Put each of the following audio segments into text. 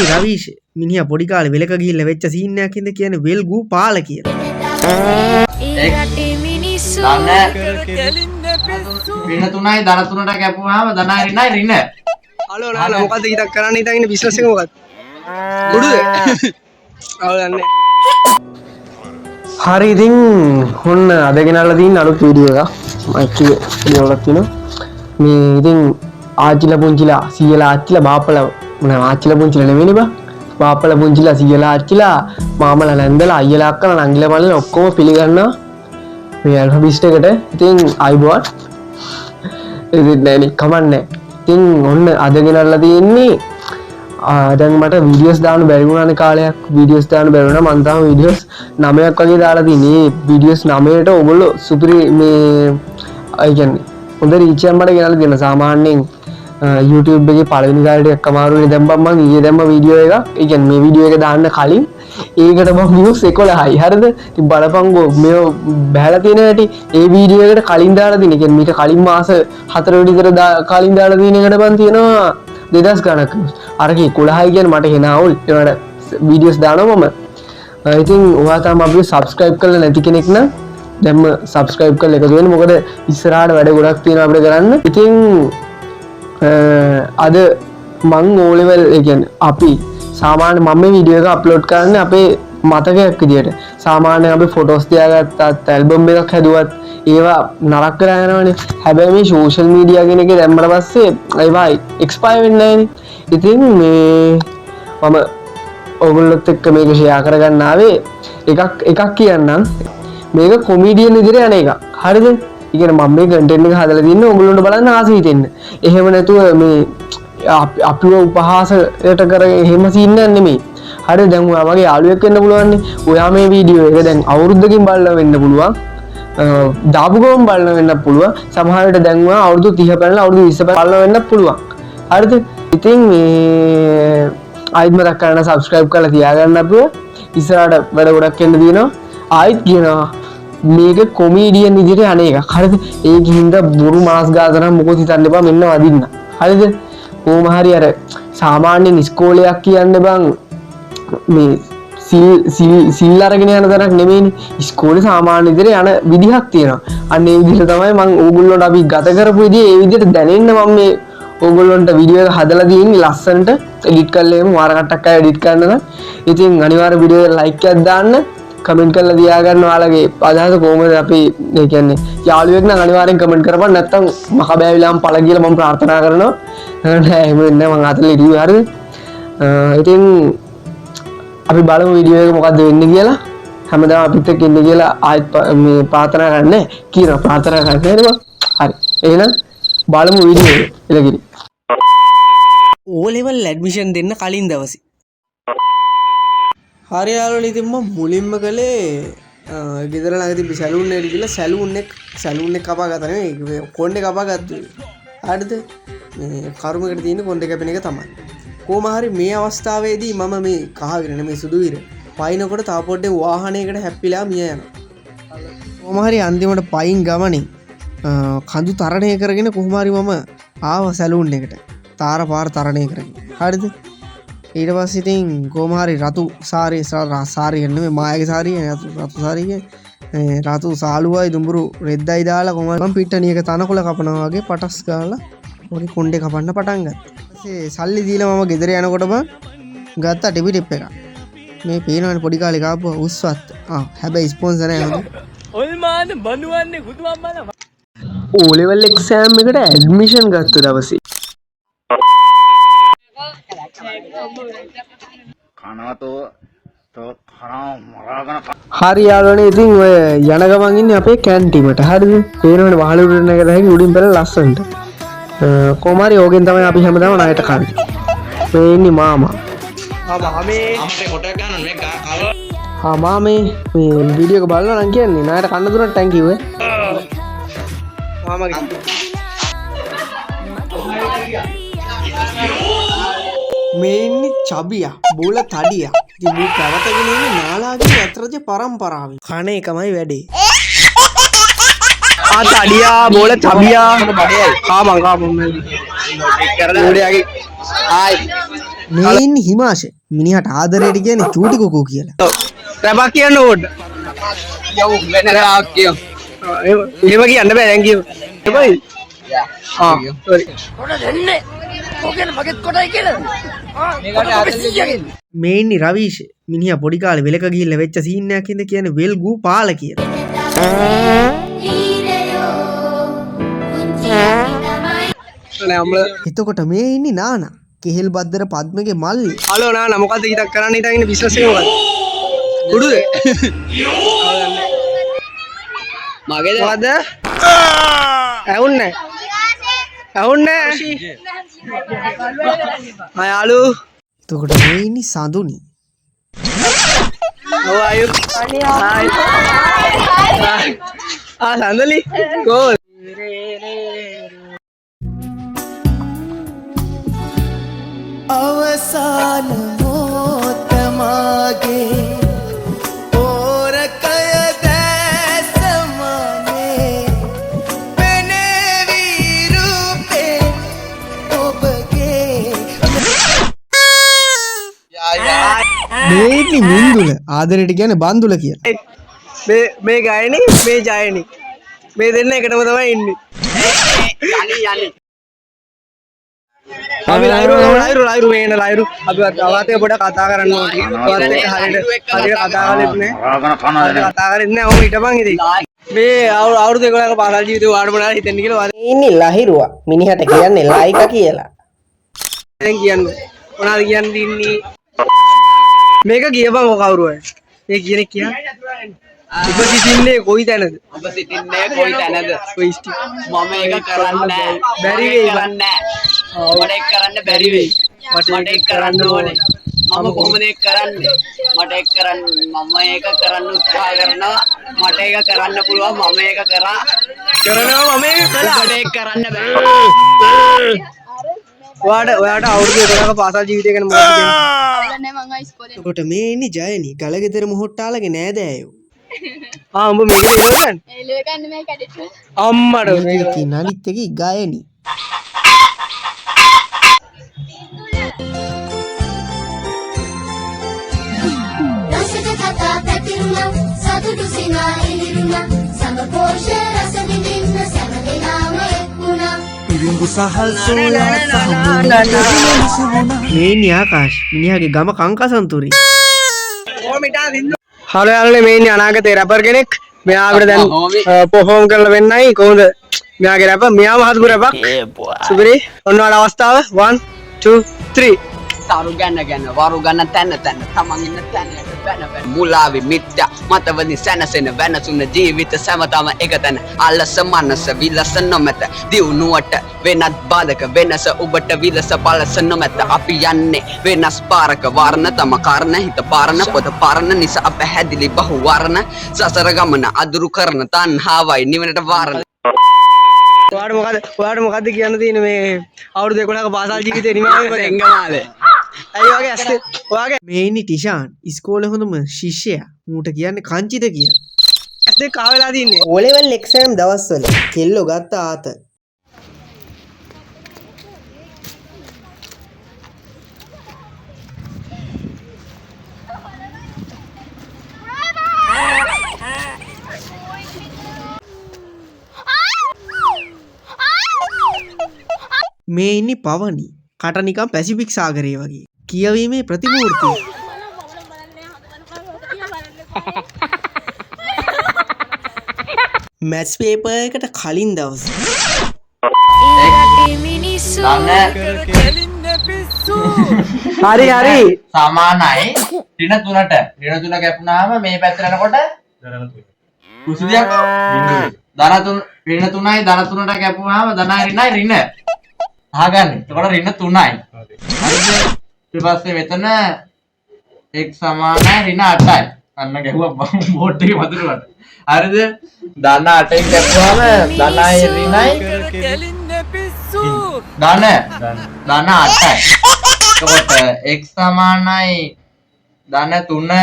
ඉන්නේ රවීෂ් මිනිහා පොඩි කාලේ වෙලක ගිහිල්ලා වෙච්ච සීන් එකක් ඉඳ කියන්නේ වෙල්ගු පාල කියලා. ඒ රටේ මිනිස්සු රින 3යි ධන 3ට කැපුවාම ධනයි රිනයි රින. හලෝ නාන මොකද්ද හිතක් කරන්න හිතන් ඉන්නේ බිස්නස් එක මොකක්ද? උඩුද? අවුලන්නේ. හරි ඉතින් ඔන්න අද ගෙනල්ලා තියෙන අලුත් වීඩියෝ එකක්. මයික් එකේ වීඩියෝවක් තියෙනවා. මේ ඉතින් ආච්චිලා පුංචිලා සීයලා ආච්චිලා බාප්පලා මොනවා ආච්චිලා පුංචිලා නෙවෙයිනේ බා. බාප්පලා පුංචිලා සීයලා ආච්චිලා මාමලා නැන්දලා අයියලා අක්කලා නංගිලා මල්ලලා ඔක්කොම පිළිගන්නවා මේ ඇල්ෆබෙට් එකට. ඉතින් අයිබෝන්. ඉතින් නෑනේ කමන්නේ. ඉතින් ඔන්න අද ගෙනල්ලා තියෙන්නේ දැන් මට වීඩියෝස් දාන්න බැරි වුණානේ කාලයක්. වීඩියෝස් දාන්න බැරි වුණා. මම තාම වීඩියෝස් 9ක් වගේ දාලා තියෙන්නේ. වීඩියෝස් 9ට ඔයගොල්ලෝ සුපිරි මේ අය කියන්නේ හොඳ රීච් එකක් මට ගෙනල්ලා දෙන්න. සාමාන්‍යයෙන් YouTube එකේ පළවෙනි කාලේ ටිකක් අමාරුනේ. දැන් මම ඊයේ දැම්ම වීඩියෝ එකක්. ඒ කියන්නේ මේ වීඩියෝ එක දාන්න කලින් ඒකට මම views 11යි. හරිද? ඉතින් බලපංගෝ මේ බහැලා තියෙන හැටි ඒ වීඩියෝ එකට කලින් දාලා තියෙන. ඒ කියන්නේ මීට කලින් මාස 4 විතර කලින් දාලා තියෙන එකට මම තියනවා 2000 ගණක්. අරකේ 11යි කියන්නේ මට එන අවුල්. ඒවට වීඩියෝස් දානවා මම. ඉතින් ඔයා තාම අපිව subscribe කරලා නැති කෙනෙක් නම් දැන්ම subscribe කරලා එකතු වෙන්න. මොකද ඉස්සරහට වැඩ ගොඩක් තියෙනවා අපිට කරන්න. ඉතින් අද මං O level ඒ කියන්නේ අපි සාමාන්‍ය මම මේ වීඩියෝ එක අප්ලෝඩ් කරන්නේ අපේ මතකයක් විදියට. සාමාන්‍යයෙන් අපි ෆොටෝස් තියාගත්තත් ඇල්බම් එකක් හැදුවත් ඒවා නරක කරලා යනවනේ. හැබැයි මේ සෝෂල් මීඩියා කියන එකේ දැම්මට පස්සේ ඒවා එක්ස්පයර් වෙන්නේ නැහැනේ. ඉතින් මේ මම ඔයගොල්ලොත් එක්ක මේක ෂෙයා කරගන්න ආවේ එකක් කියන්නම්. මේක කොමීඩියන් විදිහට යන එකක්. හරිද? ඒ කියන්නේ මම මේ කන්ටෙන්ට් එක හදලා තින්නේ ඔයගොල්ලන්ට බලන්න ආසයි හිතෙන්න. එහෙම නැතුව මේ අපිව උපහාසයට කරගෙන එහෙම සීන් එකක් නෙමෙයි. හරිද? දැන් ඔයා වගේ යාළුවෙක් වෙන්න පුළුවන් නේ. ඔයා මේ වීඩියෝ එක දැන් අවුරුද්දකින් බලලා වෙන්න පුළුවන්. දාපු ගමන් බලලා වෙන්න පුළුවන්. සමහර විට දැන් ඔයා අවුරුදු 30 පැනලා අවුරුදු 20 බලලා වෙන්න පුළුවන්. හරිද? ඉතින් මේ ආයිත් මතක් කරන්න subscribe කරලා තියාගන්න අපිව. ඉස්සරහට වැඩ ගොඩක් එන්න තියෙනවා. ආයිත් කියනවා මේක කොමීඩියන් විදිහට යන එකක්. හරිද? ඒකින්ද බොරු මාස් ගාතනම් මොකොත් හිතන්න එපා මෙන්න වදින්න. හරිද? කොහොම හරි අර සාමාන්‍යයෙන් ඉස්කෝලයක් කියන්න බං මේ සිල් අරගෙන යන තරක් නෙමෙයිනේ. ඉස්කෝලේ සාමාන්‍ය විදිහට යන විදිහක් තියෙනවා. අන්න ඒ විදිහට තමයි මම ඕගොල්ලෝට අපි ගත කරපු විදිහ ඒ විදිහට දැනෙන්න මම මේ ඕගොල්ලොන්ට වීඩියෝ එක හදලා තියෙන්නේ ලස්සනට එඩිට් කරලා එහෙම වාර කට්ටක් අය එඩිට් කරනවා. ඉතින් අනිවාර්ය වීඩියෝ එකට ලයික් එකක් දාන්න, කමෙන්ට් කරලා තියාගන්න ඔයාලගේ අදහස කොහොමද අපි ඒ කියන්නේ යාළුවෙක් නම් අනිවාර්යෙන් කමෙන්ට් කරපන්. නැත්තම් මහ බෑවිලාම් පළ කියලා මම ප්‍රාර්ථනා කරනවා. නෑ එහෙම වෙන්නේ මම අතලේ ඉරුවේ. හරිද? ඉතින් අපි බලමු වීඩියෝ එක මොකද්ද වෙන්නේ කියලා. හැමදාම අපිත් එක්ක ඉන්න කියලා ආයෙත් මේ ප්‍රාර්ථනා කරන්නේ කියනවා. ප්‍රාර්ථනා කරන්නේ නේද? හරි. එහෙනම් බලමු වීඩියෝ එක. එළගිරි. O level ඇඩ්මිෂන් දෙන්න කලින් දවසේ. හරි යාළුවනේ ඉතින් මම මුලින්ම කළේ ගෙදර ළඟ තිබ්බ සැලූන් එකට ගිහලා සැලූන් එක කපා ගත්තා නෙවෙයි කොණ්ඩේ කපා ගත්තා. හරිද? මේ කරුමකට තියෙන කොණ්ඩේ කැපෙන එක තමයි. කොහොම හරි මේ අවස්ථාවේදී මම මේ කහගෙන නෙමෙයි සුදු ඉර පයින්නකොට තා පොඩ්ඩේ වාහනයකට හැප්පිලා මිය යනවා. කොහොම හරි අන්තිමට පයින් ගමනේ කඳු තරණය කරගෙන කොහොම හරි මම ආව සැලූන් එකට. තාර පාර තරණය කරගෙන. හරිද? ඊට පස්සේ ඉතින් කොහොම හරි රතු සාරිය නෙමෙයි මායාගේ සාරිය රතු සාරිය රතු සාලුවයි දුඹුරු රෙද්දයි දාලා කොහොම මම පිට්ටනියක තනකොළ කපනවා වගේ පටස් ගාලා පොඩි කොණ්ඩේ කපන්න පටන් ගත්තා. ඊපස්සේ සල්ලි දීලා මම ගෙදර යනකොටම ගත්තා ටිපි ටිප් එකක්. මේ පේනවනේ පොඩි කාලේ කාපුවා උස්වත්. හැබැයි ස්පොන්සර් නෑ නේද? ඔල්මාන බනුවන්නේ බුදු අම්මලා. O level exam එකට ඇඩ්මිෂන් ගත්ත දවසේ හරි යාළුවනේ ඉතින් ඔය යන ගමන් ඉන්නේ අපේ කැන්ටිමට. හරිද? පේනවනේ වහලුරුට නැගලා හැකි උඩින් පැනලා ලස්සනට. කොහොම හරි ඕකෙන් තමයි අපි හැමදාම ණයට කන්නේ. මේ ඉන්නේ මාමා. මාමේ අපේ ෆොටෝ ගන්න මේ කාව. මාමේ මේ වීඩියෝ එක බලනවා නම් කියන්නේ ණයට කන්න දුන්නට thank you. මාමාගේ මේ ඉන්නේ චබියා බෝල තඩියා. ඉතින් මේ පැවතගෙන ඉන්නේ නාලාගේ යත්‍රජ පරම්පරාවේ. කණ එකමයි වැඩේ. තඩියා බෝල චබියා කාමං කාමං කරලා ආයි මේ ඉන්නේ හිමාශ. මිනිහට ආදරයට කියන්නේ චූටි කොකෝ කියලා. රැබක් කියන්න ඕඩ යව් වෙන රාක් කියෝ. එහෙම කියන්න බෑ දැන් කියමු එපයි sorry මේ ඉන්නේ රවීෂ් මිනිහා පොඩි කාලේ වෙලක ගිහිල්ලා වෙච්ච සීන් එකක් ඉඳ කියන්නේ වෙල්ගු පාල කියලා. එතකොට මේ ඉන්නේ නානා. කෙහෙල් බද්දර පද්මගේ මල්ලි. හලෝ නානා මොකද්ද හිතක් කරන්න හිතන් ඉන්නේ බිස්නස් එක මොකද්ද? කුඩුද? මගේද? මොකද්ද? ඇහුන්නේ ඇහුන්නේ අයාලු එතකොට මේ ඉන්නේ Sanduni. how are you hi සඳලි cool අවසාන මොහොත මාගේ ඕරකය දැසමනේ පෙනෙවි රූපේ ඔබගේ මේ ඉන්නේ මින්දුල. ආදරයට කියන්නේ බන්දුල කියලා. මේ ගායනි මේ ජයනි මේ දෙන්න එකටම තමයි ඉන්නේ අපි ලයිරු මේන ලයිරු අපි අවාතේ පොඩ කතා කරන්න ඕනේ. ඔයත් එක්ක හරියට කතා කරලෙත් නෑ. කතා කරෙත් නෑ. ඔහොම හිටපන් ඉතින්. මේ අවුරුදු 11ක පාසල් ජීවිතේ වාඩ මොනවද හිතන්නේ කියලා ඉන්නේ ලහිරුවා. මිනිහට කියන්නේ ලයිකා කියලා. දැන් කියන්නේ මොනවද කියන්න දින්නේ මේක කියපන් ඔය කවුරු අය මේ කියන්නේ කියන්නේ ඔබ සිටින්නේ කොයි තැනද ඔබ සිටින්නේ කොයි තැනද? කොයිස්ටි මම ඒක කරන්න බැරි වෙයි කරන්නේ. මට ඒක කරන්න බැරි වෙයි. මට ඒක කරන්න ඕනේ. මම කොහොමද ඒක කරන්නේ? මට ඒක කරන්න මම ඒක කරන්න උත්සාහ කරනවා. මට ඒක කරන්න පුළුවන්. මම ඒක කරනවා මම මේක කළා ඔබට ඒක කරන්න බෑ. ඔයාට අවුරුදු 11ක පාසල් ජීවිතය ගැන මොකක්ද කියන්නේ එතකොට මේ ඉන්නේ ජයනි. ගලගෙදර මොහොට්ටාලගේ නෑදෑයෝ. උඹ මේක එලවගන්න අම්මට මේකේ නලිත් එකේ ගයනි. රසක කතා පැතිරුණා සතුටු සිනා ඉලිරුණා සමපෝෂ රස විඳින්න සෑම දිනම එක්ුණා ඉරිඟු සහල් සෝලා මේ ඉන්නේ ආකාශ්. මිනිහාගේ ගම කංකසන්තුරේ. හලෝ යාළුවනේ මේ ඉන්නේ අනාගතේ රැපර් කෙනෙක් මෙයා අපිට දැන් පර්ෆෝම් කරලා වෙන්නයි කොහොමද මෙයාගේ රැපර් මෙයා මහත්පුර රැපක් සුපිරි ඔන්න ඔයාලා අවස්ථාව 1 2 3 තරු ගැන වරු ගන්න තැන තමන් ඉන්න තැනට බැන මුලාවි මිත්‍යා මතවනි සැනසෙන වෙනසුන ජීවිත සමතම එක තැන අල්ලස මනස විලස නොමැත දියුණුවට වෙනත් බාධක වෙනස ඔබට විලස පලස නොමැත අපි යන්නේ වෙනස් පාරක වර්ණ තම කාරණ හිත පාරණ පොත පාරණ නිසා අප හැදිලි බහු වර්ණ සසර ගමන අදුරු කරන තණ්හාවයි නිවනට වාරණ ඔයාට මොකද්ද කියන්න තියෙන්නේ මේ අවුරුදු 11ක පාසල් ජීවිතේ නිමාවේ එංගමාලේ අයි වගේ ඇස්සේ ඔයාගේ මේ ඉන්නේ ටිෂාන්. ඉස්කෝලේ හොඳම ශිෂ්‍යයා. ඌට කියන්නේ කංචිත කියලා. ඇස්සේ කා වෙලා තින්නේ O level exam දවස්වල කෙල්ලෝ ගත්ත ආත. මේ ඉන්නේ පවනි. කට නිකන් පැසිෆික් සාගරය වගේ. කියවීමේ ප්‍රතිමූර්තිය. මැත්ස් පේපර් එකට කලින් දවස්. ඒ රටේ මිනිස්සු හරි සමානයි ඍණ 3ට. ඍණ 3 කැපුණාම මේ පැත්තට යනකොට කුසුදියක් ධන 3 ඍණ 3යි ධන 3ට කැපුණාම ධනයි ඍණයි ඍණ. අහගන්න. එතකොට ඍණ 3යි. හරිද? ඊට පස්සේ මෙතන x සමානයි ඍණ 8යි. අන්න ගැහුවා බෝඩ් එකේ වතුරට. හරිද? ධන 8ෙන් කැපුවාම ධනයි ඍණයි ධන 8යි. එතකොට x සමානයි ධන 3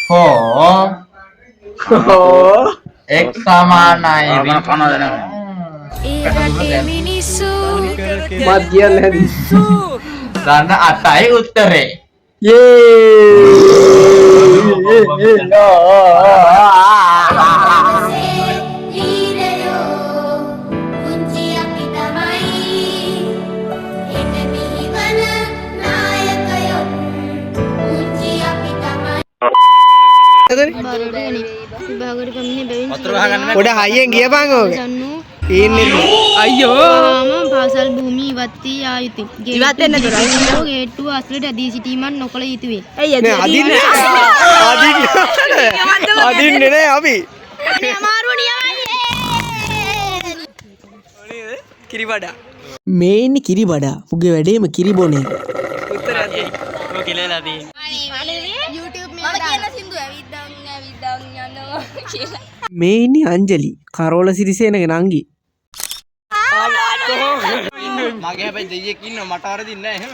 හෝ x සමානයි ඒ රටේ මිනිස්සු මත් කියන්නේ නැති දන්න 8යි උත්තරේ. ලීරයෝ පුංචි අපි තමයි එට මිහිවන නායකයෝ පුංචි අපි තමයි පොඩ හයියෙන් ගියපන් ඕක. ඉන්නේ අයියෝ. පාසල් භූමි ඉවත් වී ආ යුතුය. ඉවත් වෙන්න දොර. ගේට්ටුව අසලට ඇදී සිටීමක් නොකළ යුතුය. නේ අදින්නේ අදින්නේ නේ අපි. කිරිබඩ. මේ ඉන්නේ කිරිබඩ. උගේ වැඩේම කිරි බොන එක. උත්තරයක් ඔය කියලා තියෙන්නේ. YouTube මේක දාලා සින්දු ඇවිද්දන් යනවා කියලා. මේ ඉන්නේ අංජලි. කරෝල සිරිසේනගේ නංගි. මගේ හැබැයි දෙයියෙක් ඉන්නවා මට අරදින්නේ නැහැ එහෙම.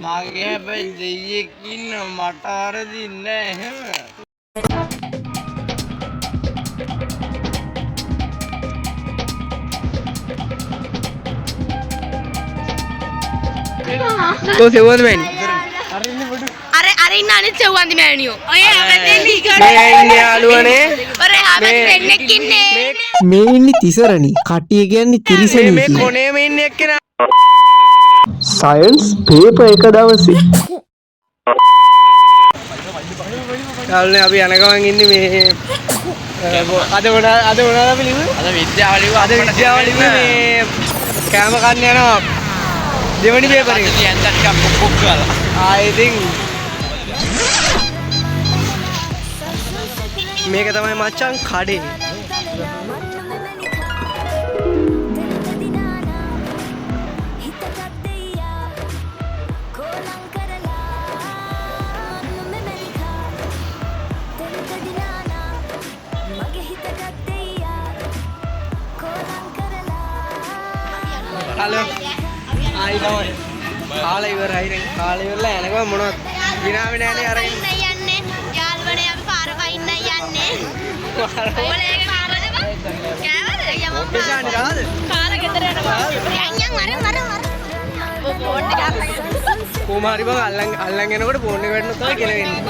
මගේ හැබැයි දෙයියෙක් ඉන්නවා මට අරදින්නේ නැහැ එහෙම. તો සෙවුවද වෙන්නේ? අර ඉන්න අනිත් සෙව්වන්දි මෑණියෝ. ඔය හැමදේම මේ ඉන්නේ යාළුවනේ. ඔර හැමදේන්නෙක් ඉන්නේ. මේ ඉන්නේ තිසරණි. කට්ටිය කියන්නේ තිරිසනි. මේ කොනේම ඉන්නේ එක්කෙනා. සයන්ස් පේපර් එක දවසේ යාළුවනේ අපි යන ගමන් ඉන්නේ මේ අද මොනවද අපි ලිව්වේ? අද විද්‍යාව ලිව්වා. අද විද්‍යාව ලිව්වේ මේ කෑම කන්න යනවා. දෙවනි පේපර් එක. කියන්න ටිකක් පොක් කරලා. ඉතින් මේක තමයි මචං කඩේ. හලෝ ආයි තමයි කාලා ඉවරයි දැන් කාලා ඉවරලා යනකම මොනවද විනාවේ නෑනේ අර යන්නේ යාළුවනේ අපි පාර වයින්න යන්නේ. ඔයාලා ඒක කාරද බං? කෑවද? යමු. ඔපේෂන් ගාද? කාර ගෙදර යනවා. යන් මර. ඔය ෆෝන් එක අල්ලගෙන. කොහොම හරි බං අල්ලන් යනකොට ෆෝන් එක වැටුණොත් තමයි කෙල වෙන්නේ.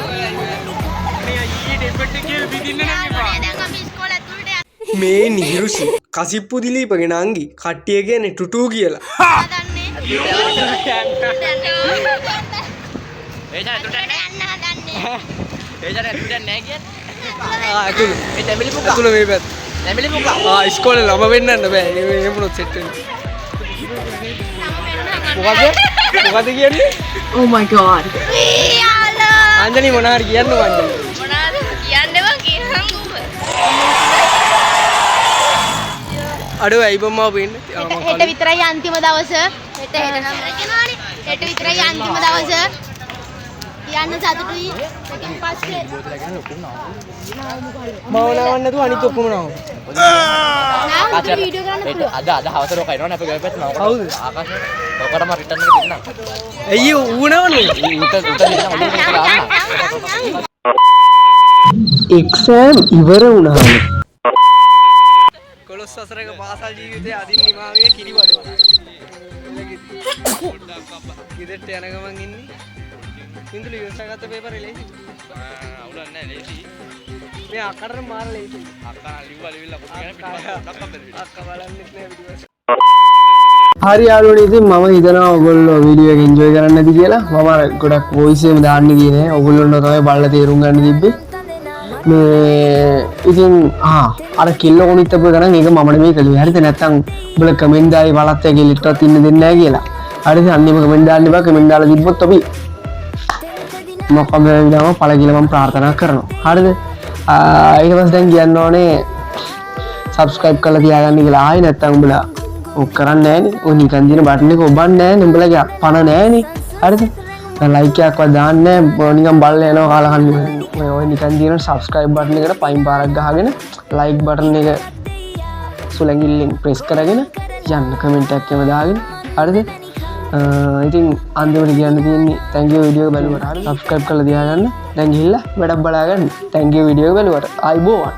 මේ අයියේ ඩෙබට් එකේ විදින්න නම් එපා. දැන් අපි ඉස්කෝලේ ඇතුළට මේ නිරුසි කසිප්පු දිලීපගේ නංගි කට්ටිය කියන්නේ ටුටූ කියලා. යන්නේ. ඇතුළ මේ පැත් ඉස්කෝලේ ළම වෙන්නන්න බෑ එහෙමුණොත් සෙට් වෙන්නේ. මොකද කියන්නේ? Oh my god. අංජලි මොනවා හරි කියන්න අංජලි. මොනවාද කියන්නේ බං කියහන් අඩෝ ඇයි බම්මා වෙන්නේ? හෙට විතරයි අන්තිම දවස. හෙට නම් කියනවානේ. හෙට විතරයි අන්තිම දවස. යන්න සතුටුයි. ඊට පස්සේ මවනාවක් නැතුව අනිත් ඔක්කොම නාව. නාම වීඩියෝ කරන්න පුළුවන්. අද හවසට ඔක එනවනේ අපේ ගල්පැත්ත නම. කවුද? ආකාශ. ඔකටම රිටර්න් එක දෙන්නම්. ඇයි ඌනවනේ? එක්සෑම් ඉවර වුණාම කොළොස් වසරක පාසල් ජීවිතයේ අදින් නිමාවේ කිරිබඩ. ගෙදරට යන ගමන් ඉන්නේ. ඉන්දුලි ඉවසගත්ත පේපර් එක ලේසි. අවුලක් නැහැ ලේසි. මේ අකරන මාර ලේසි. අක්කා ලිව්වා පොත් ගැන පිටපත් අක්කා බැලුවා. අක්කා බලන්නෙත් නෑ විදිහට. හරි යාළුවනේ ඉතින් මම හිතනවා ඔයගොල්ලෝ වීඩියෝ එක එන්ජොයි කරන්න ඇති කියලා. මම අර ගොඩක් වොයිස් එකම දාන්න ගියේ නෑ. ඔයගොල්ලොන්ට තමයි බලලා තේරුම් ගන්න තිබ්බේ. මේ ඉතින් අර කිල්ල කොනිත් අපේ ගණන් ඒක මම නෙමෙයි කළේ. හරිද? නැත්තම් උඹලා කමෙන්ට් දායි වලත් එක ලිට්ටවත් ඉන්න දෙන්නේ නැහැ කියලා. හරිද? අන්නේම කමෙන්ට් දාන්න එපා. කමෙන්ට් දාලා තිබ්බොත් අපි මොකද වෙනවම පළ කියලා මම ප්‍රාර්ථනා කරනවා. හරිද? ඊට පස්සේ දැන් කියන්න ඕනේ subscribe කරලා තියාගන්න කියලා. ආයි නැත්තම් උඹලා ඔක් කරන්නේ නැහනේ. ඔය නිකන් දින බටන් එක ඔබන්නේ නැහනේ. උඹලගේ පණ නැහනේ. හරිද? දැන් like එකක්වත් දාන්නේ නැහැ. නිකන් බලලා යනවා කාලා කන්නේ. ඔය නිකන් දින subscribe button එකට පයින් පාරක් ගහගෙන like button එක සුලංගිල්ලෙන් press කරගෙන යන්න comment එකක් එම දාගෙන. හරිද? ඉතින් අන්තිමට කියන්න තියෙන්නේ thank you video එක බලුවට. subscribe කරලා තියාගන්න. දැන් ගිහිල්ලා වැඩක් බලාගන්න. thank you video එක බලුවට. ආයිබෝවන්.